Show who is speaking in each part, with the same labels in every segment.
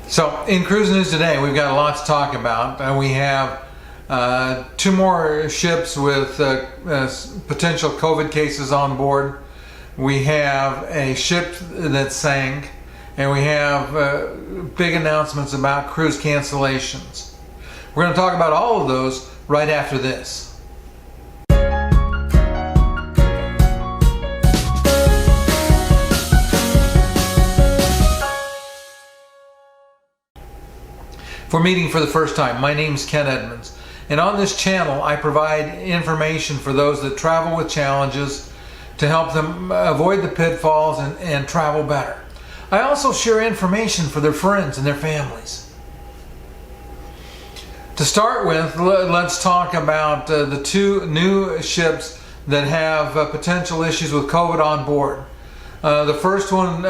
Speaker 1: So in cruise news today, we've got a lot to talk about. We have two more ships with potential COVID cases on board. We have a ship that sank, and we have big announcements about cruise cancellations. We're going to talk about all of those right after this. If we're meeting for the first time, my name's Ken Edmonds, and on this channel I provide information for those that travel with challenges to help them avoid the pitfalls and travel better. I also share information for their friends and their families. To start with, let's talk about the two new ships that have potential issues with COVID on board. The first one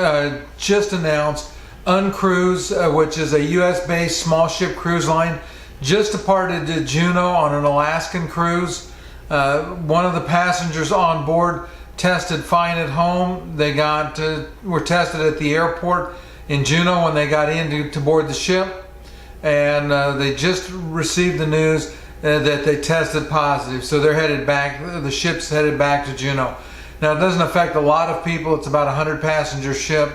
Speaker 1: just announced, Uncruise, which is a US-based small ship cruise line, just departed to Juneau on an Alaskan cruise. One of the passengers on board tested fine at home. They were tested at the airport in Juneau when they got in to board the ship, and they just received the news that they tested positive. So they're headed back. The ship's headed back to Juneau. Now it doesn't affect a lot of people. It's about a 100-passenger ship.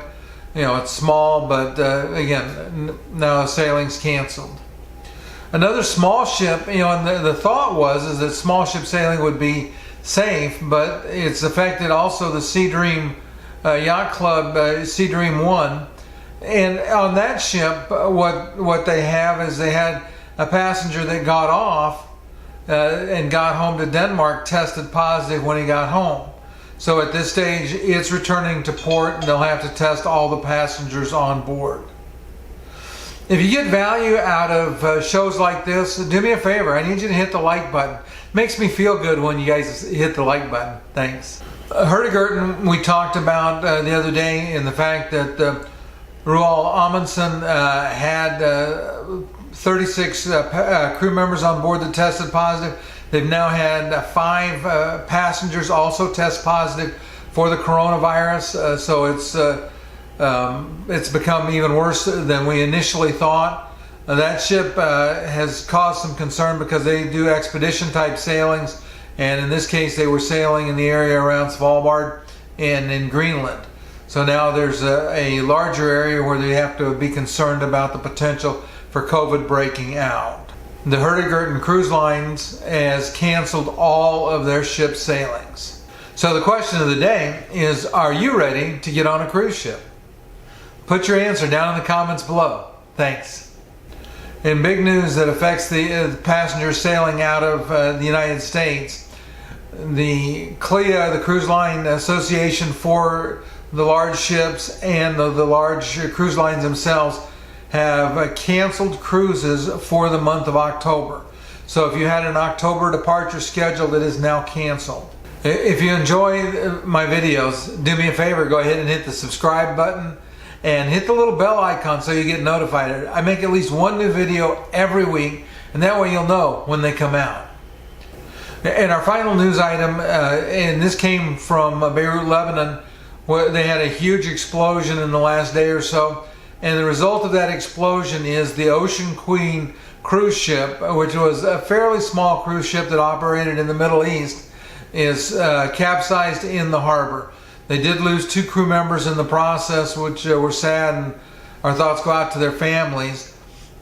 Speaker 1: You know, it's small, but again, now the sailing's canceled. Another small ship, you know, and the thought is that small ship sailing would be safe, but it's affected also the Sea Dream Yacht Club, Sea Dream 1. And on that ship, what they have is they had a passenger that got off and got home to Denmark, tested positive when he got home. So at this stage, it's returning to port, and they'll have to test all the passengers on board. If you get value out of shows like this, do me a favor. I need you to hit the like button. Makes me feel good when you guys hit the like button. Thanks. Hurtigruten, we talked about the other day, in the fact that Roald Amundsen had 36 crew members on board that tested positive. They've now had 5 passengers also test positive for the coronavirus, so it's become even worse than we initially thought. That ship has caused some concern because they do expedition type sailings, and in this case they were sailing in the area around Svalbard and in Greenland. So now there's a larger area where they have to be concerned about the potential for COVID breaking out. The Hurtigruten Cruise Lines has canceled all of their ship sailings. So the question of the day is, are you ready to get on a cruise ship? Put your answer down in the comments below. Thanks. In big news that affects the passengers sailing out of the United States, the CLIA, the Cruise Line Association for the large ships and the large cruise lines themselves, have canceled cruises for the month of October. So if you had an October departure scheduled, it is now canceled. If you enjoy my videos, do me a favor, go ahead and hit the subscribe button and hit the little bell icon so you get notified. I make at least one new video every week, and that way you'll know when they come out. And our final news item, and this came from Beirut, Lebanon, where they had a huge explosion in the last day or so. And the result of that explosion is the Ocean Queen cruise ship, which was a fairly small cruise ship that operated in the Middle East, is capsized in the harbor. They did lose 2 crew members in the process, which were sad, and our thoughts go out to their families.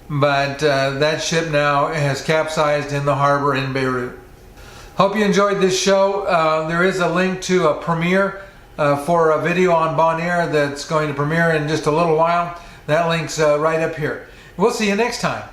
Speaker 1: But that ship now has capsized in the harbor in Beirut. Hope you enjoyed this show. There is a link to a premiere for a video on Bonaire that's going to premiere in just a little while. That link's right up here. We'll see you next time.